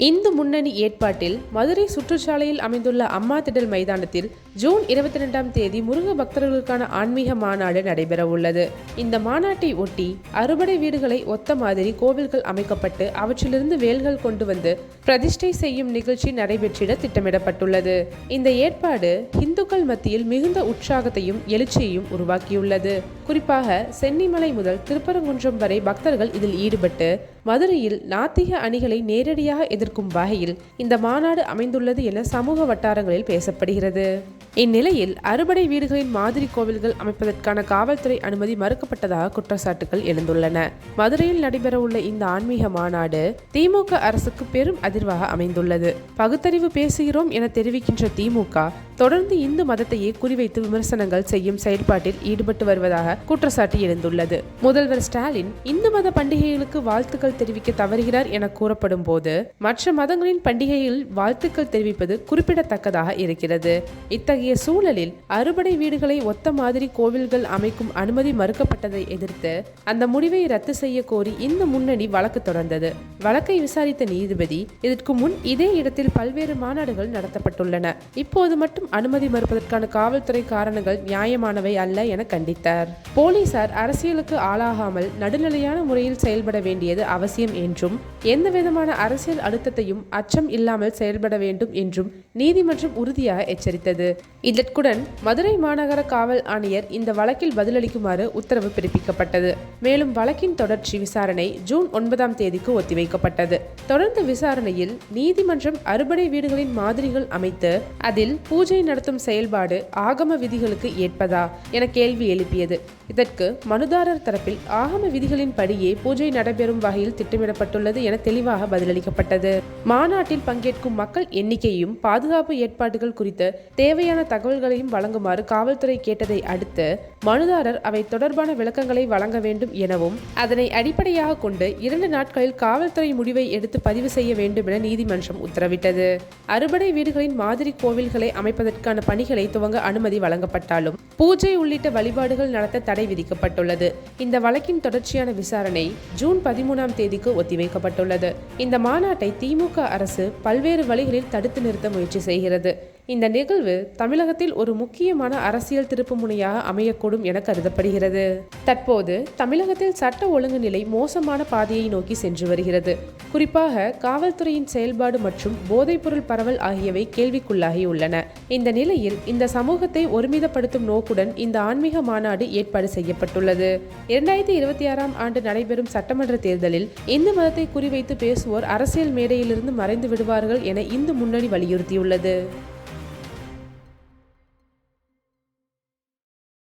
இந்து முன்னணி ஏற்பாட்டில் மதுரை சுற்றுச்சாலையில் அமைந்துள்ள அம்மா திடல் மைதானத்தில் ஜூன் 22ஆம் தேதி முருக பக்தர்களுக்கான ஆன்மீக மாநாடு நடைபெற உள்ளது. இந்த மாநாட்டை ஒட்டி அறுபடை வீடுகளை ஒத்த மாதிரி கோவில்கள் அமைக்கப்பட்டு அவற்றிலிருந்து வேல்கள் கொண்டு வந்து பிரதிஷ்டை செய்யும் நிகழ்ச்சி நடைபெற்றிட திட்டமிடப்பட்டுள்ளது. இந்த ஏற்பாடு இந்துக்கள் மத்தியில் மிகுந்த உற்சாகத்தையும் எழுச்சியையும் உருவாக்கியுள்ளது. குறிப்பாக சென்னிமலை முதல் திருப்பரங்குன்றம் வரை பக்தர்கள் இதில் ஈடுபட்டு மதுரையில் நாத்திக அணிகளை நேரடியாக எதிர்க்கும் வகையில் இந்த மாநாடு அமைந்துள்ளது என சமூக வட்டாரங்களில் பேசப்படுகிறது. இந்நிலையில் அறுபடை வீடுகளின் மாதிரி கோவில்கள் அமைப்பதற்கான காவல்துறை அனுமதி மறுக்கப்பட்டதாக குற்றச்சாட்டுகள் எழுந்துள்ளன. மதுரையில் நடைபெறவுள்ள இந்த ஆன்மீக மாநாடு திமுக அரசுக்கு பெரும் அதிர்வாக அமைந்துள்ளது. பகுத்தறிவு பேசுகிறோம் என தெரிவிக்கின்ற திமுக தொடர்ந்து இந்து மதத்தையே குறிவைத்து விமர்சனங்கள் செய்யும் செயல்பாட்டில் ஈடுபட்டு வருவதாக குற்றச்சாட்டு எழுந்துள்ளது. முதல்வர் ஸ்டாலின் இந்து மத பண்டிகைகளுக்கு வாழ்த்துக்கள் தெரிவிக்க தவறுகிறார் என கூறப்படும் போது மற்ற மதங்களின் பண்டிகைகளில் வாழ்த்துக்கள் தெரிவிப்பது குறிப்பிடத்தக்கதாக இருக்கிறது. இத்தகைய சூழலில் அறுபடை வீடுகளை ஒத்த மாதிரி கோவில்கள் அமைக்கும் அனுமதி மறுக்கப்பட்டதை எதிர்த்து அந்த முடிவை ரத்து செய்ய கோரி இந்த முன்னணி வழக்கு தொடர்ந்தது. வழக்கை விசாரித்த நீதிபதி இதற்கு முன் இதே இடத்தில் பல்வேறு மாநாடுகள் நடத்தப்பட்டுள்ளன. இப்போது மட்டும் அனுமதி மறுப்பதற்கான காவல்துறை காரணங்கள் நியாயமானவை அல்ல என கண்டித்தார். போலீசார் அரசியலுக்கு ஆளாகாமல் நடுநிலையான முறையில் செயல்பட வேண்டியது அவசியம் என்றும் எந்தவிதமான அரசியல் அழுத்தத்தையும் அச்சம் இல்லாமல் செயல்பட வேண்டும் என்றும் நீதிமன்றம் உறுதியாக எச்சரித்தது. இதற்குடன் மதுரை மாநகர காவல் ஆணையர் இந்த வழக்கில் பதிலளிக்குமாறு உத்தரவு பிறப்பிக்கப்பட்டது. மேலும் வழக்கின் தொடர்ச்சி விசாரணை ஜூன் 9ஆம் தேதிக்கு ஒத்திவைக்கப்பட்டது. தொடர்ந்து விசாரணையில் நீதிமன்றம் அறுபடை வீடுகளின் மாதிரிகள் அமைத்து அதில் பூஜை நடத்தும் செயல்பாடு ஆகம விதிகளுக்கு ஏற்பதா என கேள்வி எழுப்பியது. இதற்கு மனுதாரர் தரப்பில் ஆகம விதிகளின் படியே பூஜை நடைபெறும் வகையில் திட்டமிடப்பட்டுள்ளது என தெளிவாக பதிலளிக்கப்பட்டது. மாநாட்டில் பங்கேற்கும் மக்கள் எண்ணிக்கையும் பாதுகாப்பு ஏற்பாடுகள் குறித்து தேவையான தகவல்களையும் வழங்குமாறு காவல்துறை கேட்டதை அடுத்து மனுதாரர் அவை தொடர்பான விளக்கங்களை வழங்க வேண்டும் எனவும் அதனை அடிப்படையாக கொண்டு 2 நாட்களில் காவல்துறை முடிவை எடுத்து பதிவு செய்ய வேண்டும் என நீதிமன்றம் உத்தரவிட்டது. அறுபடை வீடுகளின் மாதிரி கோவில்களை அமைப்பதற்கான பணிகளை துவங்க அனுமதி வழங்கப்பட்டாலும் பூஜை உள்ளிட்ட வழிபாடுகள் நடத்த தடை விதிக்கப்பட்டுள்ளது. இந்த வழக்கின் தொடர்ச்சியான விசாரணை ஜூன் 13ஆம் தேதிக்கு ஒத்திவைக்கப்பட்டுள்ளது. இந்த மாநாட்டை திமுக அரசு பல்வேறு வழிகளில் தடுத்து நிறுத்த முயற்சி செய்கிறது. இந்த நிகழ்வு தமிழகத்தில் ஒரு முக்கியமான அரசியல் திருப்பு முனையாக அமையக்கூடும் என கருதப்படுகிறது. தற்போது தமிழகத்தில் சட்ட ஒழுங்கு நிலை மோசமான பாதையை நோக்கி சென்று வருகிறது. குறிப்பாக காவல்துறையின் செயல்பாடு மற்றும் போதைப்பொருள் பரவல் ஆகியவை கேள்விக்குள்ளாகியுள்ளன. இந்த நிலையில் இந்த சமூகத்தை ஒருமிதப்படுத்தும் நோக்குடன் இந்த ஆன்மீக மாநாடு ஏற்பாடு செய்யப்பட்டுள்ளது. 2026ஆம் ஆண்டு நடைபெறும் சட்டமன்ற தேர்தலில் இந்து மதத்தை குறிவைத்து பேசுவோர் அரசியல் மேடையிலிருந்து மறைந்து விடுவார்கள் என இந்து முன்னணி வலியுறுத்தியுள்ளது.